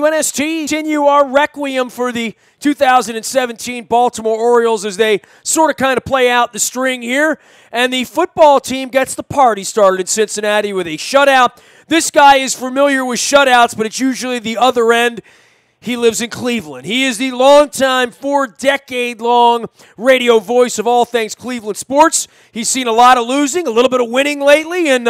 WNST continue our requiem for the 2017 Baltimore Orioles as they sort of kind of play out the string here. And the football team gets the party started in Cincinnati with a shutout. This guy is familiar with shutouts, but it's usually the other end. He lives in Cleveland. He is the longtime, 4-decade-long radio voice of all things Cleveland sports. He's seen a lot of losing, a little bit of winning lately, and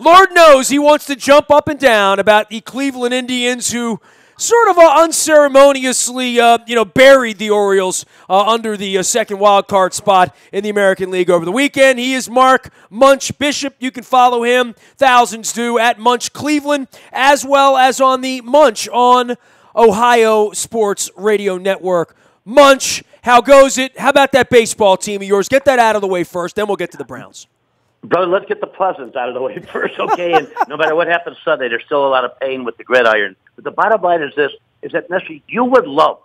Lord knows he wants to jump up and down about the Cleveland Indians who sort of unceremoniously buried the Orioles under the second wild card spot in the American League over the weekend. He is Mark Munch Bishop. You can follow him, thousands do, at Munch Cleveland, as well as on the Munch on Ohio Sports Radio Network. Munch, how goes it? How about that baseball team of yours? Get that out of the way first, then we'll get to the Browns. Brother, let's get the pleasants out of the way first, okay? And no matter what happens Sunday, there's still a lot of pain with the gridiron. But the bottom line is this, is that, Nestor, you would love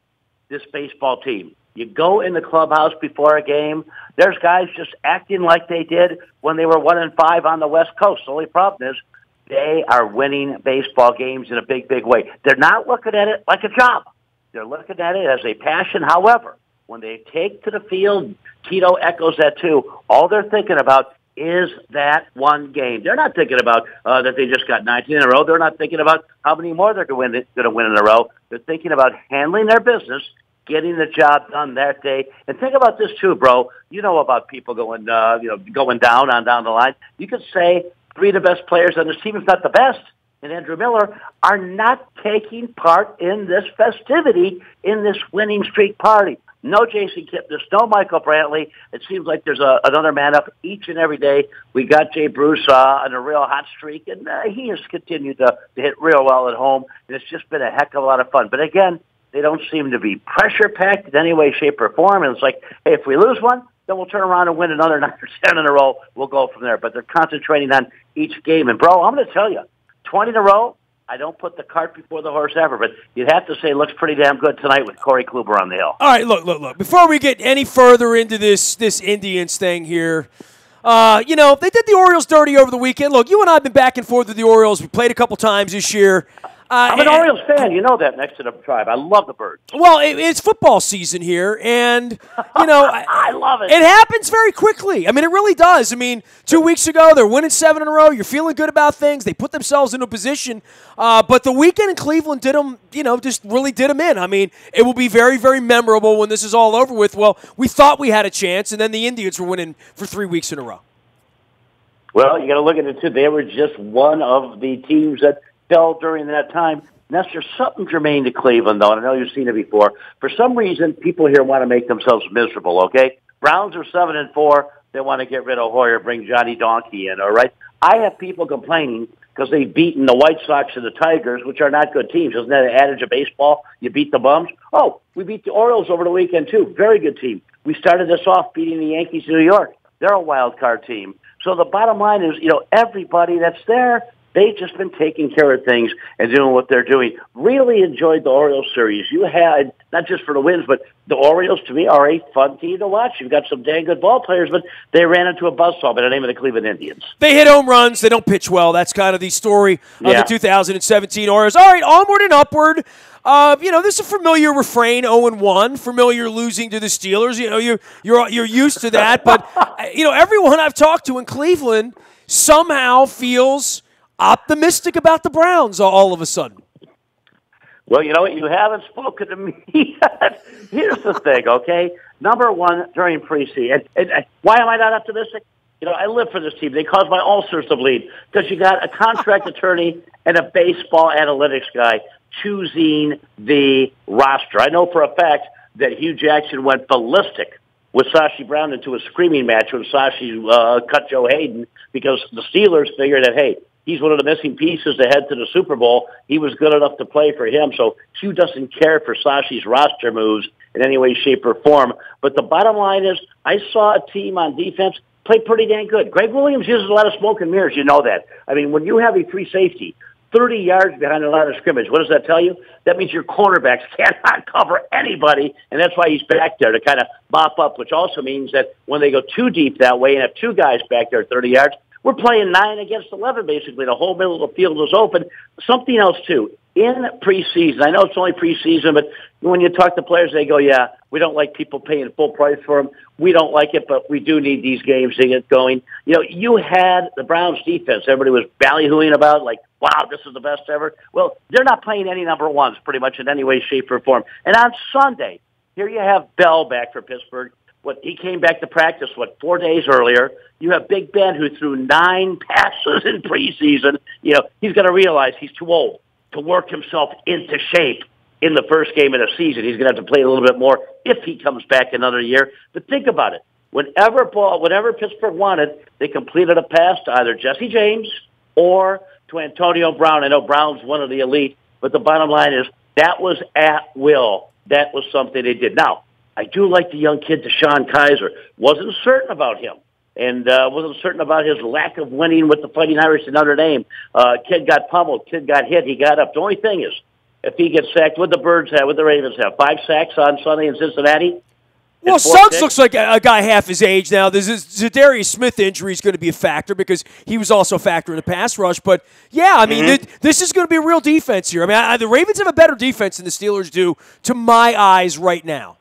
this baseball team. You go in the clubhouse before a game, there's guys just acting like they did when they were 1-5 on the West Coast. The only problem is they are winning baseball games in a big, big way. They're not looking at it like a job. They're looking at it as a passion. However, when they take to the field, Tito echoes that too, all they're thinking about is that one game. They're not thinking about that they just got 19 in a row. They're not thinking about how many more they're going to win in a row. They're thinking about handling their business, getting the job done that day. And think about this too, bro. You know about people going down the line. You could say three of the best players on this team, if not the best, and Andrew Miller, are not taking part in this festivity, in this winning streak party. No Jason Kipnis, no Michael Brantley. It seems like there's another man up each and every day. We got Jay Bruce on a real hot streak, and he has continued to hit real well at home, and it's just been a heck of a lot of fun. But again, they don't seem to be pressure-packed in any way, shape, or form, and it's like, hey, if we lose one, then we'll turn around and win another 9 or 10 in a row. We'll go from there. But they're concentrating on each game. And, bro, I'm going to tell you, 20 in a row, I don't put the cart before the horse ever, but you'd have to say it looks pretty damn good tonight with Corey Kluber on the hill. All right, look. Before we get any further into this Indians thing here, they did the Orioles dirty over the weekend. Look, you and I have been back and forth with the Orioles. We played a couple times this year. I'm an Orioles fan. You know that, next to the tribe. I love the Birds. Well, it's football season here, and, I love it. It happens very quickly. I mean, it really does. I mean, 2 weeks ago, they're winning 7 in a row. You're feeling good about things. They put themselves into a position. But the weekend in Cleveland did them, just really did them in. I mean, it will be very, very memorable when this is all over with. Well, we thought we had a chance, and then the Indians were winning for 3 weeks in a row. Well, you got to look at it, too. They were just one of the teams that fell during that time. Nestor, something germane to Cleveland, though, and I know you've seen it before. For some reason, people here want to make themselves miserable, okay? Browns are 7-4. They want to get rid of Hoyer, bring Johnny Donkey in, all right? I have people complaining because they've beaten the White Sox and the Tigers, which are not good teams. Isn't that an adage of baseball? You beat the bums? Oh, we beat the Orioles over the weekend, too. Very good team. We started this off beating the Yankees in New York. They're a wild card team. So the bottom line is, everybody that's there, they've just been taking care of things and doing what they're doing. Really enjoyed the Orioles series. You had, not just for the wins, but the Orioles, to me, are a fun team to watch. You've got some dang good ball players, but they ran into a buzzsaw by the name of the Cleveland Indians. They hit home runs. They don't pitch well. That's kind of the story of the 2017 Orioles. All right, onward and upward. This is a familiar refrain, 0-1, familiar losing to the Steelers. You're used to that. But, everyone I've talked to in Cleveland somehow feels optimistic about the Browns all of a sudden. Well, you know what? You haven't spoken to me yet. Here's the thing, okay? Number one, during preseason, and why am I not optimistic? I live for this team. They cause my ulcers to bleed because you got a contract attorney and a baseball analytics guy choosing the roster. I know for a fact that Hugh Jackson went ballistic with Sashi Brown into a screaming match when Sashi cut Joe Hayden because the Steelers figured that, hey, he's one of the missing pieces to head to the Super Bowl. He was good enough to play for him, so Hugh doesn't care for Sashi's roster moves in any way, shape, or form. But the bottom line is I saw a team on defense play pretty dang good. Greg Williams uses a lot of smoke and mirrors. You know that. I mean, when you have a free safety 30 yards behind the line of scrimmage, what does that tell you? That means your cornerbacks cannot cover anybody, and that's why he's back there to kind of mop up, which also means that when they go too deep that way and have two guys back there 30 yards, we're playing 9 against 11, basically. The whole middle of the field is open. Something else, too. in preseason, I know it's only preseason, but when you talk to players, they go, yeah, we don't like people paying full price for them. We don't like it, but we do need these games to get going. You know, you had the Browns defense. Everybody was ballyhooing about, like, wow, this is the best ever. Well, they're not playing any number ones pretty much in any way, shape, or form. And on Sunday, here you have Bell back for Pittsburgh. He came back to practice, 4 days earlier. You have Big Ben, who threw 9 passes in preseason. You know, he's going to realize he's too old to work himself into shape in the first game of the season. He's going to have to play a little bit more if he comes back another year. But think about it. Whenever Pittsburgh wanted, they completed a pass to either Jesse James or to Antonio Brown. I know Brown's one of the elite, but the bottom line is that was at will. That was something they did. Now, I do like the young kid, Deshaun Kaiser. Wasn't certain about him. And wasn't certain about his lack of winning with the Fighting Irish in Notre Dame. Kid got pummeled. Kid got hit. He got up. The only thing is, if he gets sacked, what the Birds have, what the Ravens have, 5 sacks on Sunday in Cincinnati. Well, Suggs looks like a guy half his age now. This Zadarius Smith injury is going to be a factor because he was also a factor in the pass rush. But, yeah, I mean, this is going to be a real defense here. I mean, the Ravens have a better defense than the Steelers do, to my eyes right now.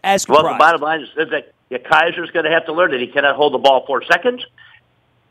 As well, the bottom line is that Kaiser's going to have to learn that he cannot hold the ball 4 seconds.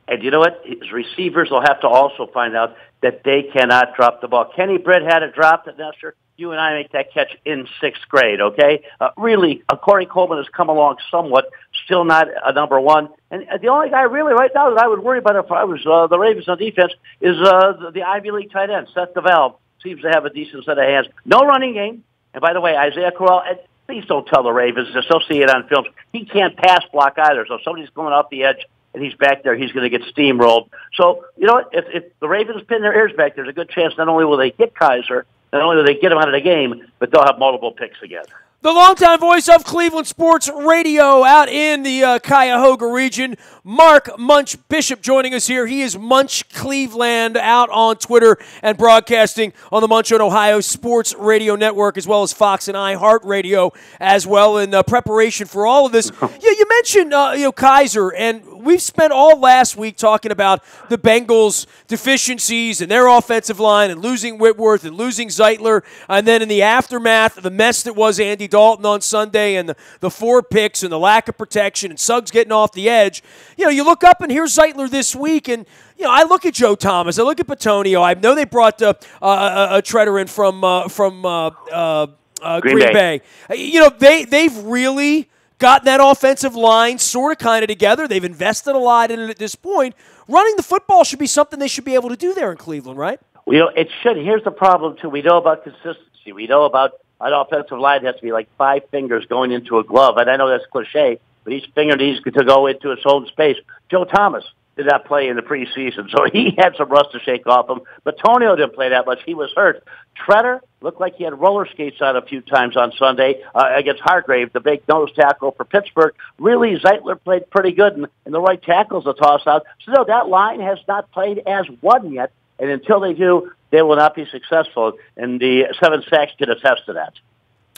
And you know what? His receivers will have to also find out that they cannot drop the ball. Kenny Britt had it dropped at Nestor. You and I make that catch in 6th grade, okay? Really, Corey Coleman has come along somewhat, still not a number one. And the only guy really right now that I would worry about if I was the Ravens on defense is the Ivy League tight end, Seth DeValve. Seems to have a decent set of hands. No running game. And by the way, Isaiah Crowell, please don't tell the Ravens this. They'll see it on films. He can't pass block either. So if somebody's going off the edge and he's back there, he's going to get steamrolled. So, you know what? If the Ravens pin their ears back, there's a good chance not only will they hit Kaiser, not only will they get him out of the game, but they'll have multiple picks again. The longtime voice of Cleveland Sports Radio out in the Cuyahoga region, Mark Munch Bishop joining us here. He is Munch Cleveland out on Twitter and broadcasting on the Munch on Ohio Sports Radio Network as well as Fox and iHeartRadio as well in preparation for all of this. You mentioned Kaiser, and we've spent all last week talking about the Bengals' deficiencies and their offensive line and losing Whitworth and losing Zeitler, and then in the aftermath of the mess that was Andy Dalton on Sunday and the 4 picks and the lack of protection and Suggs getting off the edge. You know, you look up and here's Zeitler this week, and you know, I look at Joe Thomas, I look at Petonio. I know they brought a Treader in from Green Bay. You know, they've really gotten that offensive line sort of kind of together. They've invested a lot in it at this point. Running the football should be something they should be able to do there in Cleveland, right? Well, you know, it should. Here's the problem, too. We know about consistency. We know about an offensive line has to be like 5 fingers going into a glove. And I know that's cliche, but each finger needs to go into its own space. Joe Thomas did not play in the preseason, so he had some rust to shake off him. But Tonio didn't play that much. He was hurt. Treader looked like he had roller skates on a few times on Sunday against Hargrave, the big nose tackle for Pittsburgh. Really, Zeitler played pretty good, and the right tackle's a toss-out. So, no, that line has not played as one yet, and until they do, they will not be successful, and the 7 sacks can attest to that.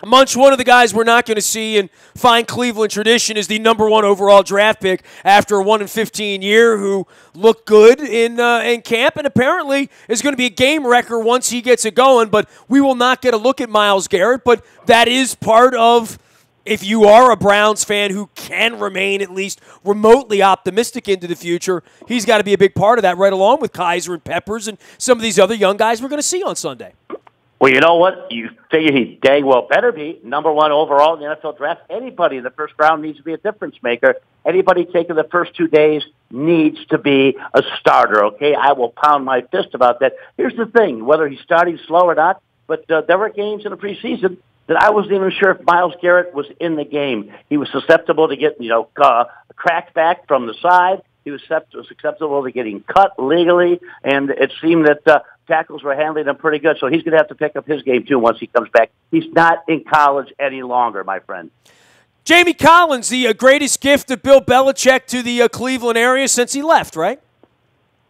Munch, one of the guys we're not going to see in fine Cleveland tradition is the number 1 overall draft pick after a 1-15 year who looked good in camp and apparently is going to be a game wrecker once he gets it going, but we will not get a look at Myles Garrett, but that is part of, if you are a Browns fan who can remain at least remotely optimistic into the future, he's got to be a big part of that right along with Kaiser and Peppers and some of these other young guys we're going to see on Sunday. Well, you know what? You figure he dang well better be number 1 overall in the NFL draft. Anybody in the first round needs to be a difference maker. Anybody taking the first 2 days needs to be a starter, okay? I will pound my fist about that. Here's the thing, whether he's starting slow or not, but there were games in the preseason that I wasn't even sure if Myles Garrett was in the game. He was susceptible to get, cracked back from the side. He was susceptible to getting cut legally, and it seemed that tackles were handling him pretty good. So he's going to have to pick up his game, too, once he comes back. He's not in college any longer, my friend. Jamie Collins, the greatest gift of Bill Belichick to the Cleveland area since he left, right?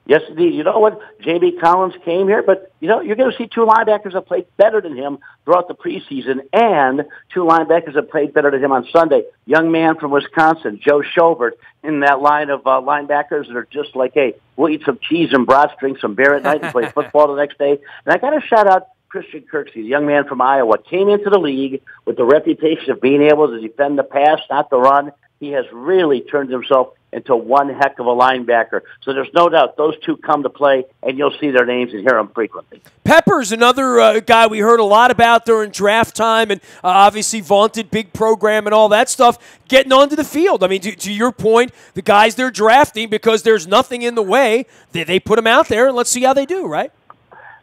Yes, indeed. You know what? J.B. Collins came here, but, you're going to see 2 linebackers that played better than him throughout the preseason, and 2 linebackers that played better than him on Sunday. Young man from Wisconsin, Joe Schobert, in that line of linebackers that are just like, hey, we'll eat some cheese and brats, drink some beer at night, and play football the next day. And I got to shout out Christian Kirksey, the young man from Iowa, came into the league with the reputation of being able to defend the pass, not the run. He has really turned himself into one heck of a linebacker. So there's no doubt those two come to play, and you'll see their names and hear them frequently. Pepper's another guy we heard a lot about during draft time, and obviously vaunted, big program and all that stuff, getting onto the field. I mean, to your point, the guys they're drafting, because there's nothing in the way, they put them out there, and let's see how they do, right?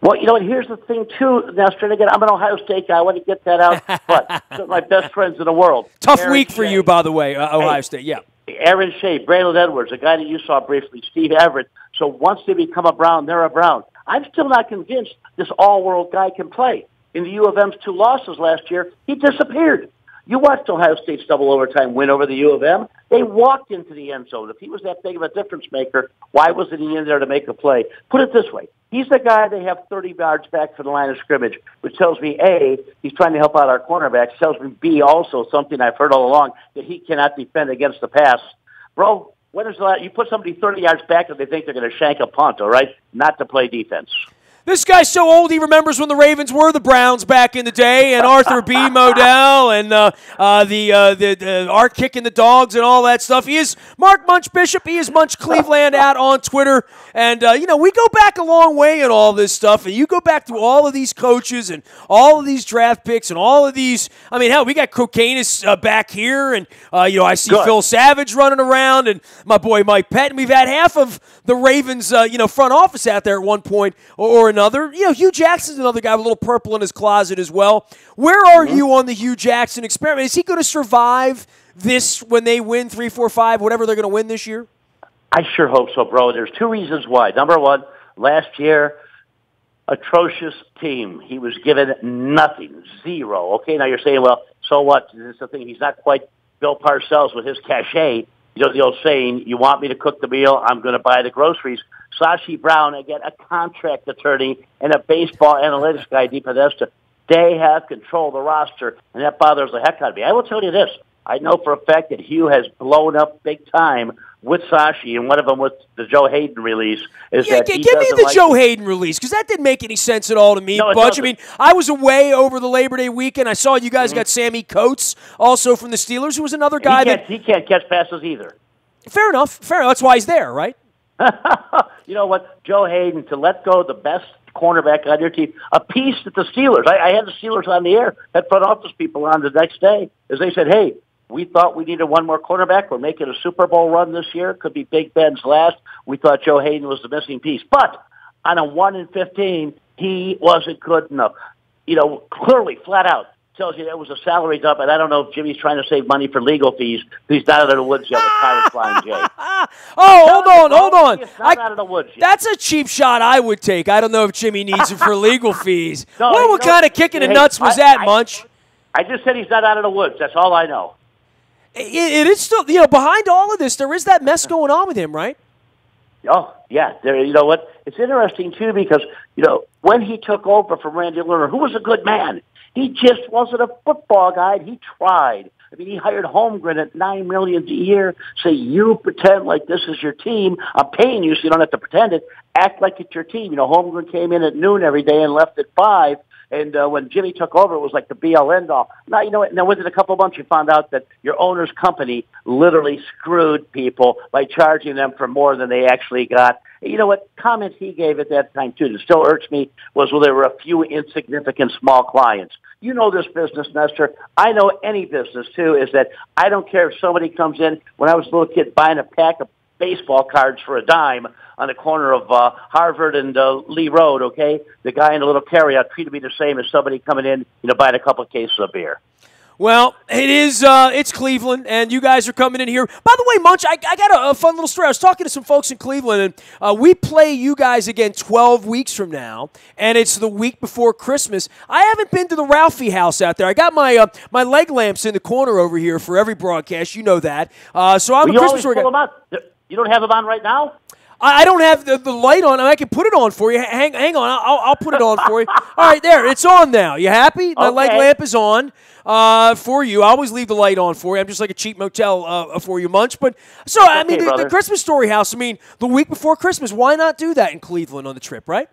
Well, you know, and here's the thing, too, Nestor, and again, I'm an Ohio State guy. I want to get that out, but some of my best friends in the world. Tough week for you, by the way, Ohio State, yeah. Aaron Shea, Braylon Edwards, a guy that you saw briefly, Steve Everett. So once they become a Brown, they're a Brown. I'm still not convinced this all-world guy can play. In the U of M's 2 losses last year, he disappeared. You watched Ohio State's double overtime win over the U of M. They walked into the end zone. If he was that big of a difference maker, why wasn't he in there to make a play? Put it this way. He's the guy they have 30 yards back from the line of scrimmage, which tells me, A, he's trying to help out our cornerbacks. Tells me, B, also something I've heard all along, that he cannot defend against the pass. Bro, when is the last, you put somebody 30 yards back if they think they're going to shank a punt, all right? Not to play defense. This guy's so old he remembers when the Ravens were the Browns back in the day, and Arthur B. Modell, and the Art kicking the dogs and all that stuff. He is Mark Munch Bishop. He is Munch Cleveland out on Twitter. And, we go back a long way in all this stuff, and you go back through all of these coaches and all of these draft picks and all of these. I mean, hell, we got Cocainus back here, and, I see Good. Phil Savage running around, and my boy Mike Pettin. We've had half of the Ravens, front office out there at one point or another. Hugh Jackson's another guy with a little purple in his closet as well. Where are you on the Hugh Jackson experiment? Is he going to survive this when they win 3, 4, 5, whatever they're going to win this year? I sure hope so, bro. There's 2 reasons why. Number one, last year, atrocious team. He was given nothing, 0. Okay, now you're saying, well, so what? This is the thing. He's not quite Bill Parcells with his cachet. You know the old saying, you want me to cook the meal, I'm going to buy the groceries. Sashi Brown, again, a contract attorney and a baseball analytics guy, DePodesta, they have control of the roster, and that bothers the heck out of me. I will tell you this. I know for a fact that Hugh has blown up big time with Sashi, and one of them with the Joe Hayden release is that he give me the like Joe Hayden release, because that didn't make any sense at all to me, No, Butch. I mean, I was away over the Labor Day weekend. I saw you guys got Sammy Coates, also from the Steelers, who was another guy he can't catch passes either. Fair enough. That's why he's there, right? You know what? Joe Hayden, to let go the best cornerback on your team, a piece that the Steelers, I had the Steelers on the air, had front office people on the next day, as they said, hey, we thought we needed one more cornerback. We're making a Super Bowl run this year. Could be Big Ben's last. We thought Joe Hayden was the missing piece. But on a 1-15, he wasn't good enough. Clearly, flat out, tells you that was a salary dump, and I don't know if Jimmy's trying to save money for legal fees. He's not out of the woods yet with Tyrus Flying J. Hold on. He's not out of the woods yet. That's a cheap shot I would take. I don't know if Jimmy needs it for legal fees. No, what kind of kick in the nuts was that, Munch? I just said he's not out of the woods. That's all I know. It is still, behind all of this, there is that mess going on with him, right? Oh, yeah. You know what? It's interesting, too, because, when he took over from Randy Lerner, who was a good man, he just wasn't a football guy. He tried. I mean, he hired Holmgren at $9 million a year. Say, you pretend like this is your team. I'm paying you so you don't have to pretend it. Act like it's your team. Holmgren came in at noon every day and left at 5. And when Jimmy took over, it was like the be-all, end-all. Now, now within a couple of months, you found out that your owner's company literally screwed people by charging them for more than they actually got. You know what? Comments he gave at that time, too, that still irks me, was, well, there were a few insignificant small clients. You know this business, Nestor. I know any business, too, is that I don't care if somebody comes in. When I was a little kid buying a pack of baseball cards for a dime on the corner of Harvard and Lee Road, okay? The guy in a little carryout treated me the same as somebody coming in, buying a couple of cases of beer. Well, it's Cleveland, and you guys are coming in here. By the way, Munch, I got a fun little story. I was talking to some folks in Cleveland, and we play you guys again 12 weeks from now, and it's the week before Christmas. I haven't been to the Ralphie house out there. I got my my leg lamps in the corner over here for every broadcast. You know that. So I'm a Christmas pull them out. You don't have them on right now? I don't have the light on. I can put it on for you. Hang on. I'll put it on for you. All right, there. It's on now. You happy? My leg lamp is on for you. I always leave the light on for you. I'm just like a cheap motel for you, Munch. But so, I mean, the Christmas Story house, the week before Christmas, why not do that in Cleveland on the trip, right?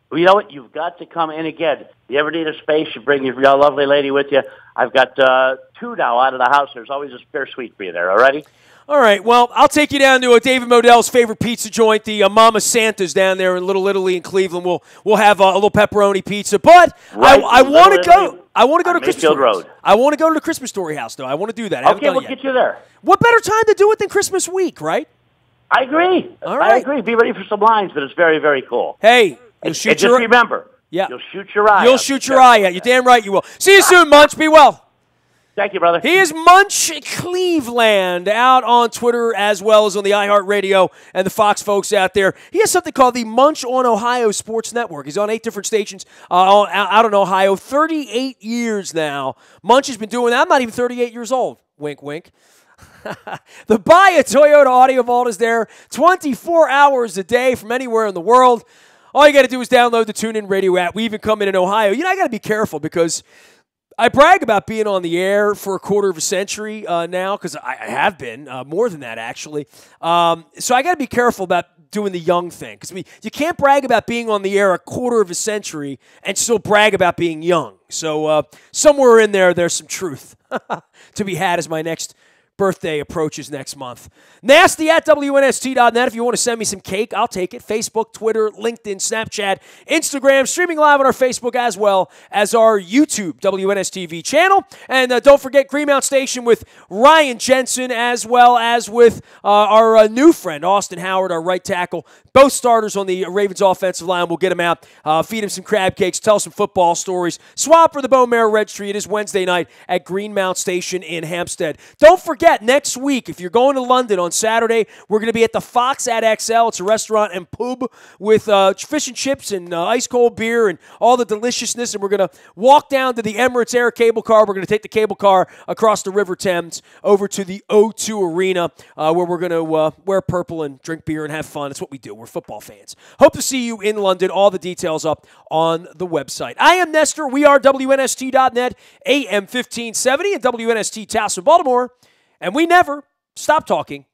Well, you know what? You've got to come in again. You ever need a space, you bring your lovely lady with you. I've got 2 now out of the house. There's always a spare suite for you there, all righty? All right, well, I'll take you down to David Modell's favorite pizza joint, the Mama Santa's down there in Little Italy in Cleveland. We'll have a little pepperoni pizza, but right. I want to go. I want to go to Christmas Story Road. I want to go to the Christmas Story House, though. I want to do that. Okay, we'll get you there. What better time to do it than Christmas week, right? I agree. All right. I agree. Be ready for some lines, but it's very, very cool. Hey, just remember, you'll shoot your eye. You'll shoot your eye out. You're damn right you will. See you soon, Munch. Be well. Thank you, brother. He is Munch Cleveland out on Twitter as well as on the iHeartRadio and the Fox folks out there. He has something called the Munch on Ohio Sports Network. He's on 8 different stations out in Ohio. 38 years now. Munch has been doing that. I'm not even 38 years old. Wink, wink. The Buy a Toyota Audio Vault is there 24 hours a day from anywhere in the world. All you got to do is download the TuneIn Radio app. We even come in Ohio. You know, I got to be careful because I brag about being on the air for a quarter of a century now because I have been, more than that actually. So I got to be careful about doing the young thing because you can't brag about being on the air a quarter of a century and still brag about being young. So somewhere in there, there's some truth to be had as my next birthday approaches next month. Nasty at WNST.net. If you want to send me some cake, I'll take it. Facebook, Twitter, LinkedIn, Snapchat, Instagram, streaming live on our Facebook as well as our YouTube WNSTV channel. And don't forget Greenmount Station with Ryan Jensen as well as with our new friend, Austin Howard, our right tackle. Both starters on the Ravens offensive line. We'll get him out, feed him some crab cakes, tell some football stories, swap for the Bone Marrow Registry. It is Wednesday night at Greenmount Station in Hampstead. Don't forget, next week, if you're going to London on Saturday, we're going to be at the Fox at XL. It's a restaurant and pub with fish and chips and ice cold beer and all the deliciousness. And we're going to walk down to the Emirates Air cable car. We're going to take the cable car across the River Thames over to the O2 Arena where we're going to wear purple and drink beer and have fun. It's what we do. We're football fans. Hope to see you in London. All the details up on the website. I am Nestor. We are WNST.net, AM 1570 and WNST Towson, Baltimore. And we never stop talking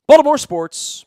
Baltimore sports.